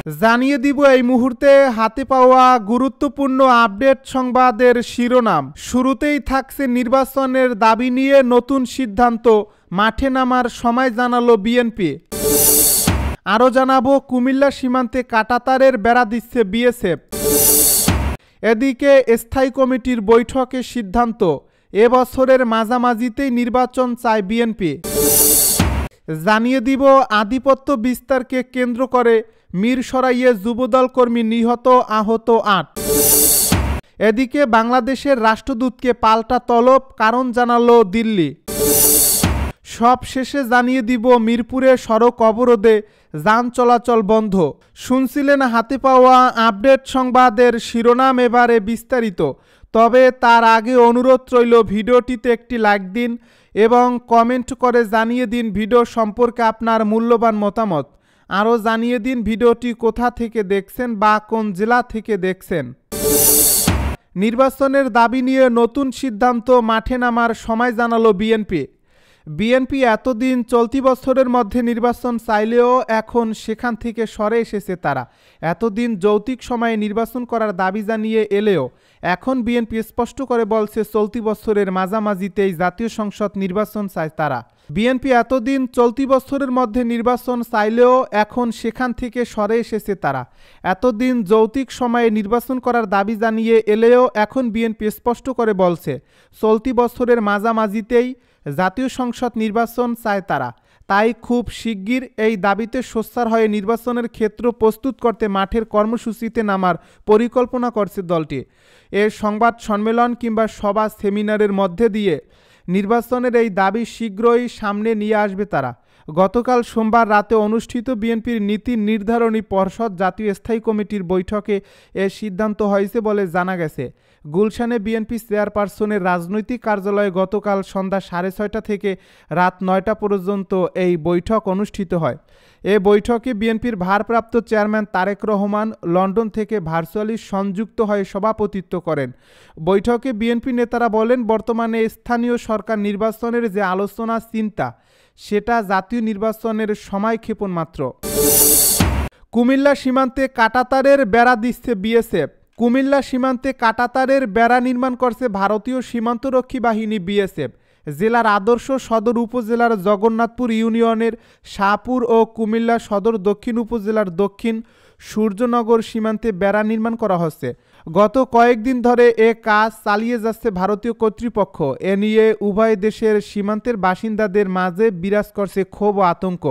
জানিয়ে দিব এই মুহূর্তে হাতে পাওয়া গুরুত্বপূর্ণ আপডেট সংবাদের শিরোনাম। শুরুতেই থাকছে নির্বাচনের দাবি নিয়ে নতুন সিদ্ধান্ত, মাঠে নামার সময় জানালো বিএনপি। আরও জানাবো কুমিল্লা সীমান্তে কাঁটাতারের বেড়া দিচ্ছে বিএসএফ। এদিকে স্থায়ী কমিটির বৈঠকে সিদ্ধান্ত, এবছরের মাঝামাঝিতেই নির্বাচন চায় বিএনপি। জানিয়ে দিব আধিপত্য বিস্তারকে কেন্দ্র করে মিরসরাইয়ে যুবদল কর্মী নিহত, আহত ৮। এদিকে বাংলাদেশের রাষ্ট্রদূতকে পাল্টা তলব, কারণ জানালো দিল্লি। সব শেষে জানিয়ে দিব মিরপুরে সড়ক অবরোধে যান চলাচল বন্ধ। শুনছিলেন হাতে পাওয়া আপডেট সংবাদের শিরোনাম, এবারে বিস্তারিত। তবে তার আগে অনুরোধ রইল ভিডিওটিতে একটি লাইক দিন এবং কমেন্ট করে জানিয়ে দিন ভিডিও সম্পর্কে আপনার মূল্যবান মতামত। আরও জানিয়ে দিন ভিডিওটি কোথা থেকে দেখছেন বা কোন জেলা থেকে দেখছেন। নির্বাচনের দাবি নিয়ে নতুন সিদ্ধান্ত, মাঠে নামার সময় জানালো বিএনপি। বিএনপি এতদিন চলতি বছরের মধ্যে নির্বাচন চাইলেও এখন সেখান থেকে সরে এসেছে তারা। এতদিন যৌক্তিক সময়ে নির্বাচন করার দাবি জানিয়ে এলেও এখন বিএনপি স্পষ্ট করে বলছে চলতি বছরের মাঝামাঝিতেই জাতীয় সংসদ নির্বাচন চায় তারা। বিএনপি এতদিন চলতি বছরের মধ্যে নির্বাচন চাইলেও এখন সেখান থেকে সরে এসেছে তারা। এতদিন যৌক্তিক সময়ে নির্বাচন করার দাবি জানিয়ে এলেও এখন বিএনপি স্পষ্ট করে বলছে চলতি বছরের মাঝামাঝিতেই জাতীয় সংসদ নির্বাচন চায় তারা। তাই খুব শিগগির এই দাবিতে সোচ্চার হয়ে নির্বাচনের ক্ষেত্র প্রস্তুত করতে মাঠের কর্মসূচিতে নামার পরিকল্পনা করছে দলটি। এর সংবাদ সম্মেলন কিংবা সভা সেমিনারের মধ্যে দিয়ে নির্বাচনের এই দাবি শীঘ্রই সামনে নিয়ে আসবে তারা। গতকাল সোমবার রাতে অনুষ্ঠিত বিএনপির নীতি নির্ধারণী পর্ষদ জাতীয় স্থায়ী কমিটির বৈঠকে এ সিদ্ধান্ত হয়েছে বলে জানা গেছে। গুলশানে বিএনপি চেয়ারপারসনের রাজনৈতিক কার্যালয়ে গতকাল সন্ধ্যা 6:30 থেকে রাত 9টা পর্যন্ত এই বৈঠক অনুষ্ঠিত হয়। এ বৈঠকে বিএনপির ভারপ্রাপ্ত চেয়ারম্যান তারেক রহমান লন্ডন থেকে ভার্চুয়ালি সংযুক্ত হয়ে সভাপতিত্ব করেন। বৈঠকে বিএনপি নেতারা বলেন, বর্তমানে স্থানীয় সরকার নির্বাচনের যে আলোচনা চিন্তা সেটা জাতীয় নির্বাচনের সময়ক্ষেপণ মাত্র। কুমিল্লা সীমান্তে কাঁটাতারের বেড়া দিচ্ছে বিএসএফ। কুমিল্লা সীমান্তে কাঁটাতারের বেড়া নির্মাণ করছে ভারতীয় সীমান্তরক্ষী বাহিনী বিএসএফ। জেলার আদর্শ সদর উপজেলার জগন্নাথপুর ইউনিয়নের শাহপুর ও কুমিল্লা সদর দক্ষিণ উপজেলার দক্ষিণ সূর্যনগর সীমান্তে বেড়া নির্মাণ করা হচ্ছে। গত কয়েকদিন ধরে এ কাজ চালিয়ে যাচ্ছে ভারতীয় কর্তৃপক্ষ। এ নিয়ে উভয় দেশের সীমান্তের বাসিন্দাদের মাঝে বিরাজ করছে ক্ষোভ ও আতঙ্ক।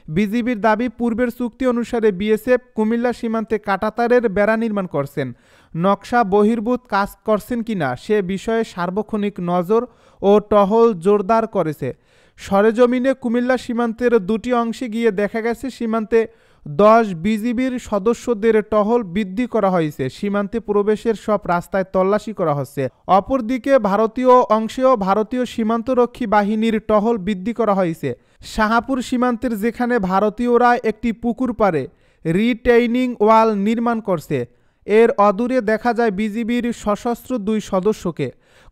বিজিবির দাবি, পূর্বের চুক্তি অনুসারে বিএসএফ কুমিল্লা সীমান্তে কাঁটাতারের বেড়া নির্মাণ করছেন। নকশা বহির্ভূত কাজ করছেন কিনা সে বিষয়ে সার্বক্ষণিক নজর ও টহল জোরদার করেছে। সরেজমিনে কুমিল্লা সীমান্তের দুটি অংশে গিয়ে দেখা গেছে সীমান্তে 10 বিজিবির সদস্যদের টহল বৃদ্ধি করা হয়েছে। সীমান্তে প্রবেশের সব রাস্তায় তল্লাশি করা হচ্ছে। অপরদিকে ভারতীয় অংশেও ভারতীয় সীমান্তরক্ষী বাহিনীর টহল বৃদ্ধি করা হয়েছে। শাহপুর সীমান্তের যেখানে ভারতীয়রা একটি পুকুর পাড়ে রিটেইনিং ওয়াল নির্মাণ করছে, এর অদূরে দেখা যায় বিজিবির সশস্ত্র 2 সদস্যকে।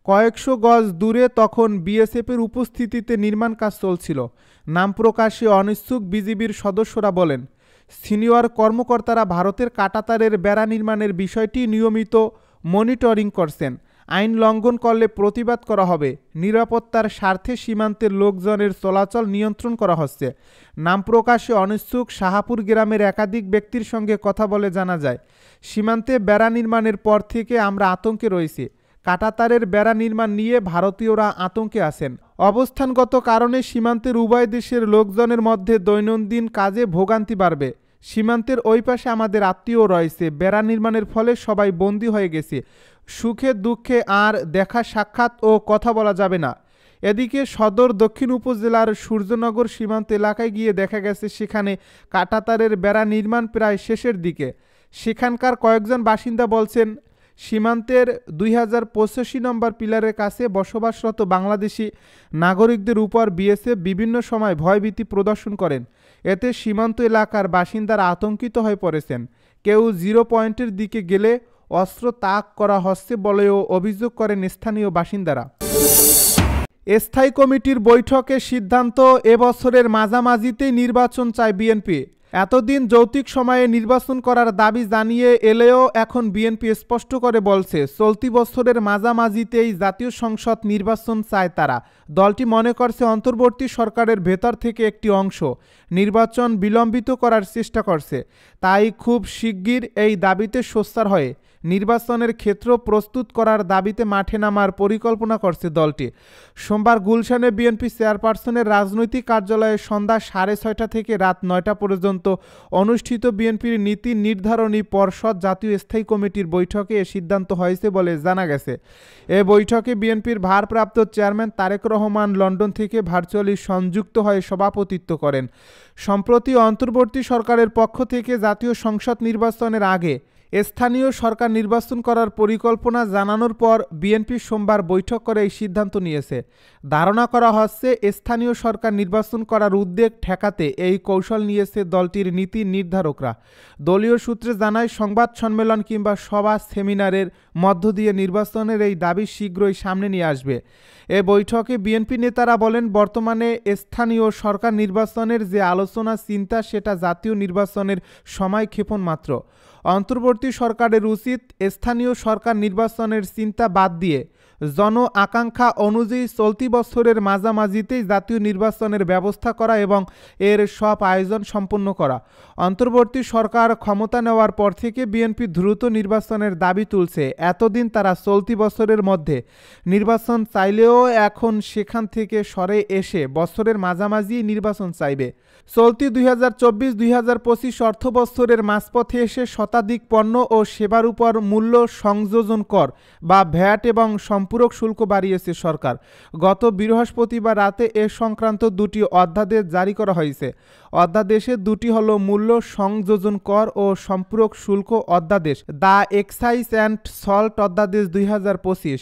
কয়েকশো গজ দূরে তখন বিএসএফের উপস্থিতিতে নির্মাণ কাজ চলছিল। নাম প্রকাশে অনিচ্ছুক বিজিবির সদস্যরা বলেন, সিনিয়র কর্মকর্তারা ভারতের কাঁটাতারের বেড়া নির্মাণের বিষয়টি নিয়মিত মনিটরিং করছেন। আইন লঙ্ঘন করলে প্রতিবাদ করা হবে। নিরাপত্তার স্বার্থে সীমান্তের লোকজনের চলাচল নিয়ন্ত্রণ করা হচ্ছে। নাম প্রকাশে অনিচ্ছুক শাহপুর গ্রামের একাধিক ব্যক্তির সঙ্গে কথা বলে জানা যায়, সীমান্তে বেড়া নির্মাণের পর থেকে আমরা আতঙ্কে রয়েছি। কাঁটাতারের বেড়া নির্মাণ নিয়ে ভারতীয়রা আতঙ্কে আছেন। অবস্থানগত কারণে সীমান্তের উভয় দেশের লোকজনের মধ্যে দৈনন্দিন কাজে ভোগান্তি বাড়বে। সীমান্তের ওই পাশে আমাদের আত্মীয় রয়েছে। বেড়া নির্মাণের ফলে সবাই বন্দী হয়ে গেছে। সুখে দুঃখে আর দেখা সাক্ষাৎ ও কথা বলা যাবে না। এদিকে সদর দক্ষিণ উপজেলার সূর্যনগর সীমান্ত এলাকায় গিয়ে দেখা গেছে সেখানে কাঁটাতারের বেড়া নির্মাণ প্রায় শেষের দিকে। সেখানকার কয়েকজন বাসিন্দা বলছেন, সীমান্তের 2085 নম্বর পিলারের কাছে বসবাসরত বাংলাদেশি নাগরিকদের উপর বিএসএফ বিভিন্ন সময় ভয়ভীতি প্রদর্শন করেন। এতে সীমান্ত এলাকার বাসিন্দারা আতঙ্কিত হয়ে পড়েছেন। কেউ 0 পয়েন্টের দিকে গেলে অস্ত্র তাক করা হচ্ছে বলেও অভিযোগ করেন স্থানীয় বাসিন্দারা। স্থায়ী কমিটির বৈঠকে সিদ্ধান্ত, এবছরের মাঝামাঝিতেই নির্বাচন চায় বিএনপি। এতদিন যৌক্তিক সময়ে নির্বাচন করার দাবি জানিয়ে এলেও এখন বিএনপি স্পষ্ট করে বলছে চলতি বছরের মাঝামাঝিতেই জাতীয় সংসদ নির্বাচন চায় তারা। দলটি মনে করছে অন্তর্বর্তী সরকারের ভেতর থেকে একটি অংশ নির্বাচন বিলম্বিত করার চেষ্টা করছে, তাই খুব শিগগির এই দাবিতে সোচ্চার হয়ে নির্বাচনের ক্ষেত্র প্রস্তুত করার দাবিতে মাঠে নামার পরিকল্পনা করছে দলটি। সোমবার গুলশানে বিএনপি চেয়ারপারসনের রাজনৈতিক কার্যালয়ে সন্ধ্যা 6:30 থেকে রাত 9টা পর্যন্ত অনুষ্ঠিত বিএনপির নীতি নির্ধারণী পর্ষদ জাতীয় স্থায়ী কমিটির বৈঠকে এ সিদ্ধান্ত হয়েছে বলে জানা গেছে। এ বৈঠকে বিএনপির ভারপ্রাপ্ত চেয়ারম্যান তারেক রহমান লন্ডন থেকে ভার্চুয়ালি সংযুক্ত হয়ে সভাপতিত্ব করেন। সম্প্রতি অন্তর্বর্তী সরকারের পক্ষ থেকে জাতীয় সংসদ নির্বাচনের আগে স্থানীয় সরকার নির্বাচন করার পরিকল্পনা জানানোর পর বিএনপি সোমবার বৈঠক করে এই সিদ্ধান্ত নিয়েছে। ধারণা করা হচ্ছে স্থানীয় সরকার নির্বাচন করার উদ্যোগ ঠেকাতে এই কৌশল নিয়েছে দলটির নীতি নির্ধারকরা। দলীয় সূত্রে জানায় সংবাদ সম্মেলন কিংবা সভা সেমিনারের মধ্য দিয়ে নির্বাচনের এই দাবি শীঘ্রই সামনে নিয়ে আসবে। এ বৈঠকে বিএনপি নেতারা বলেন, বর্তমানে স্থানীয় সরকার নির্বাচনের যে আলোচনা চিন্তা সেটা জাতীয় নির্বাচনের সময়ক্ষেপণ মাত্র। অন্তর্বর্তী সরকারের উচিত স্থানীয় সরকার নির্বাচনের চিন্তা বাদ দিয়ে জন আকাঙ্ক্ষা অনুযায়ী চলতি বছরের মাঝামাঝিতেই জাতীয় নির্বাচনের ব্যবস্থা করা এবং এর সব আয়োজন সম্পন্ন করা। অন্তর্বর্তী সরকার ক্ষমতা নেওয়ার পর থেকে বিএনপি দ্রুত নির্বাচনের দাবি তুলছে। এতদিন তারা চলতি বছরের মধ্যে নির্বাচন চাইলেও এখন সেখান থেকে সরে এসে বছরের মাঝামাঝি নির্বাচন চাইবে। চলতি 2024-2025 অর্থ বছরের মাঝপথে এসে শতাধিক পণ্য ও সেবার উপর মূল্য সংযোজন কর বা ভ্যাট এবং সম্পূরক শুল্ক বাড়িয়েছে সরকার। গত বৃহস্পতিবার রাতে এ সংক্রান্ত দুটি অধ্যাদেশ জারি করা হয়েছে। অধ্যাদেশে দুটি হল মূল্য সংযোজন কর ও সম্পূরক শুল্ক অধ্যাদেশ, দ্য এক্সাইজ অ্যান্ড সল্ট অধ্যাদেশ 2025।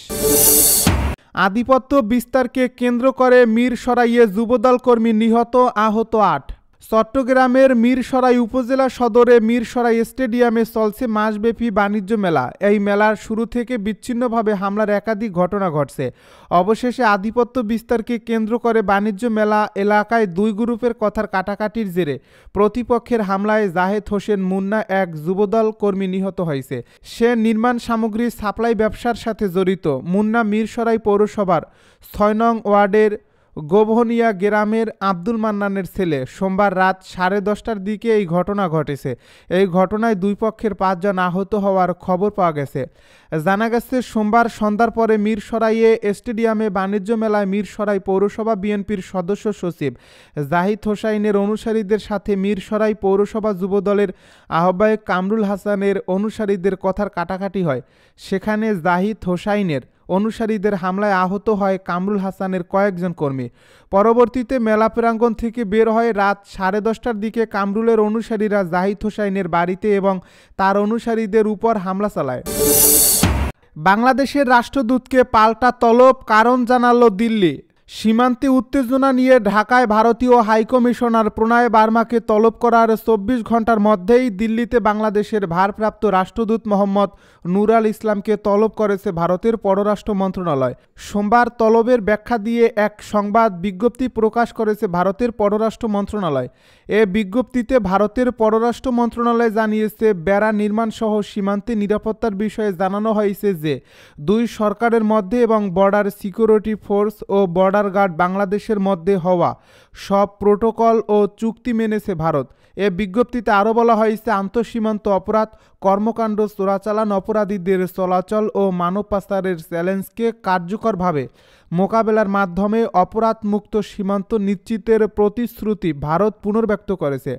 আধিপত্য বিস্তারকে কেন্দ্র করে মিরসরাইয়ে যুবদল কর্মী নিহত, আহত 8। চট্টগ্রামের মিরসরাই উপজেলা সদরে মিরসরাই স্টেডিয়ামে চলছে মাসব্যাপী বাণিজ্য মেলা। এই মেলার শুরু থেকে বিচ্ছিন্নভাবে হামলার একাধিক ঘটনা ঘটছে। অবশেষে আধিপত্য বিস্তারকে কেন্দ্র করে বাণিজ্য মেলা এলাকায় দুই গ্রুপের কথার কাটাকাটির জেরে প্রতিপক্ষের হামলায় জাহেদ হোসেন মুন্না, এক যুবদল কর্মী নিহত হয়েছে। সে নির্মাণ সামগ্রী সাপ্লাই ব্যবসার সাথে জড়িত। মুন্না মিরসরাই পৌরসভার 6 নং ওয়ার্ডের গোভনিয়া গ্রামের আব্দুল মান্নানের ছেলে। সোমবার রাত 10:30টার দিকে এই ঘটনা ঘটেছে। এই ঘটনায় দুই পক্ষের 5 জন আহত হওয়ার খবর পাওয়া গেছে। জানা গেছে, সোমবার সন্ধ্যার পরে মিরসরাইয়ে স্টেডিয়ামে বাণিজ্য মেলায় মিরসরাই পৌরসভা বিএনপির সদস্য সচিব জাহিদ হোসাইনের অনুসারীদের সাথে মিরসরাই পৌরসভা যুবদলের আহ্বায়ক কামরুল হাসানের অনুসারীদের কথার কাটাকাটি হয়। সেখানে জাহিদ হোসাইনের অনুসারীদের হামলায় আহত হয় কামরুল হাসানের কয়েকজন কর্মী। পরবর্তীতে মেলা প্রাঙ্গণ থেকে বের হয়ে রাত 10:30টার দিকে কামরুলের অনুসারীরা জাহিদ হোসাইনের বাড়িতে এবং তার অনুসারীদের উপর হামলা চালায়। বাংলাদেশের রাষ্ট্রদূতকে পাল্টা তলব, কারণ জানালো দিল্লি। সীমান্তে উত্তেজনা নিয়ে ঢাকায় ভারতীয় হাইকমিশনার প্রণয় বার্মাকে তলব করার 24 ঘন্টার মধ্যেই দিল্লিতে বাংলাদেশের ভারপ্রাপ্ত রাষ্ট্রদূত মোহাম্মদ নূর আল ইসলামকে তলব করেছে ভারতের পররাষ্ট্র মন্ত্রণালয়। সোমবার তলবের ব্যাখ্যা দিয়ে এক সংবাদ বিজ্ঞপ্তি প্রকাশ করেছে ভারতের পররাষ্ট্র মন্ত্রণালয়। এ বিজ্ঞপ্তিতে ভারতের পররাষ্ট্র মন্ত্রণালয় জানিয়েছে, বেড়া নির্মাণ সহ সীমান্তে নিরাপত্তার বিষয়ে জানানো হয়েছে যে দুই সরকারের মধ্যে এবং বর্ডার সিকিউরিটি ফোর্স ও বর্ডার গার্ড বাংলাদেশের মধ্যে হওয়া সব প্রোটোকল ও চুক্তি মেনেছে ভারত। এ বিজ্ঞপ্তিতে আরও বলা হয়েছে, আন্তঃসীমান্ত অপরাধ, কর্মকাণ্ড, চোরাচালান, অপরাধীদের চলাচল ও মানব পাচারের চ্যালেঞ্জকে কার্যকরভাবে মোকাবেলার মাধ্যমে অপরাধমুক্ত সীমান্ত নিশ্চিতের প্রতিশ্রুতি ভারত পুনর্ব্যক্ত করেছে।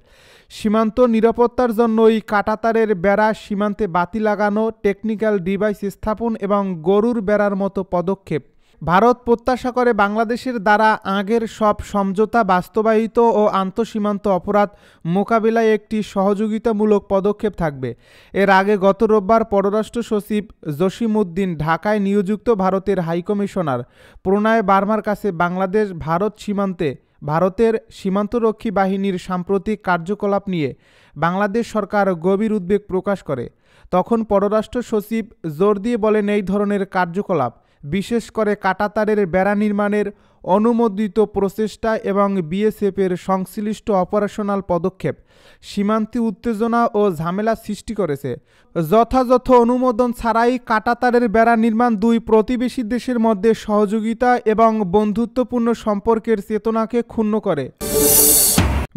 সীমান্ত নিরাপত্তার জন্য এই কাঁটাতারের বেড়া, সীমান্তে বাতি লাগানো, টেকনিক্যাল ডিভাইস স্থাপন এবং গরুর বেড়ার মতো পদক্ষেপ ভারত প্রত্যাশা করে বাংলাদেশের দ্বারা আগের সব সমঝোতা বাস্তবায়িত ও আন্তঃসীমান্ত অপরাধ মোকাবিলায় একটি সহযোগিতামূলক পদক্ষেপ থাকবে। এর আগে গত রোববার পররাষ্ট্র সচিব জসিমউদ্দিন ঢাকায় নিয়োজিত ভারতের হাইকমিশনার প্রণয় বার্মার কাছে বাংলাদেশ ভারত সীমান্তে ভারতের সীমান্তরক্ষী বাহিনীর সাম্প্রতিক কার্যকলাপ নিয়ে বাংলাদেশ সরকার গভীর উদ্বেগ প্রকাশ করে। তখন পররাষ্ট্র সচিব জোর দিয়ে বলেন, এই ধরনের কার্যকলাপ বিশেষ করে কাঁটাতারের বেড়া নির্মাণের অনুমোদিত প্রচেষ্টা এবং বিএসএফের সংশ্লিষ্ট অপারেশনাল পদক্ষেপ সীমান্তে উত্তেজনা ও ঝামেলা সৃষ্টি করেছে। যথাযথ অনুমোদন ছাড়াই কাঁটাতারের বেড়া নির্মাণ দুই প্রতিবেশী দেশের মধ্যে সহযোগিতা এবং বন্ধুত্বপূর্ণ সম্পর্কের চেতনাকে ক্ষুণ্ণ করে।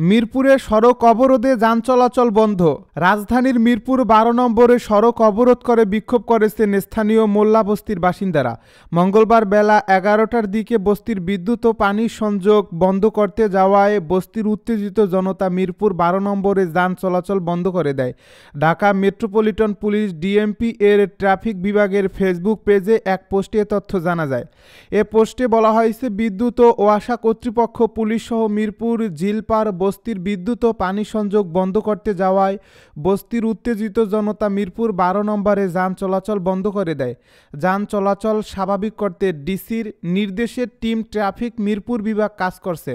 মিরপুরে সড়ক অবরোধে যান চলাচল বন্ধ। রাজধানীর মিরপুর 12 নম্বরে সড়ক অবরোধ করে বিক্ষোভ করেছেন স্থানীয় মোল্লা বস্তির বাসিন্দারা। মঙ্গলবার বেলা 11টার দিকে বস্তির বিদ্যুৎ ও পানি সংযোগ বন্ধ করতে যাওয়ায় বস্তির উত্তেজিত জনতা মিরপুর 12 নম্বরে যান চলাচল বন্ধ করে দেয়। ঢাকা মেট্রোপলিটন পুলিশ ডিএমপি এর ট্রাফিক বিভাগের ফেসবুক পেজে এক পোস্টে তথ্য জানা যায়। এ পোস্টে বলা হয়েছে, বিদ্যুৎ ও ওয়াসা কর্তৃপক্ষ পুলিশ সহ মিরপুর জিলপার বস্তির বিদ্যুৎ ও পানি সংযোগ বন্ধ করতে যাওয়ায় বস্তির উত্তেজিত জনতা মিরপুর 12 নম্বরে যান চলাচল বন্ধ করে দেয়। যান চলাচল স্বাভাবিক করতে ডিসির নির্দেশে টিম ট্রাফিক মিরপুর বিভাগ কাজ করছে।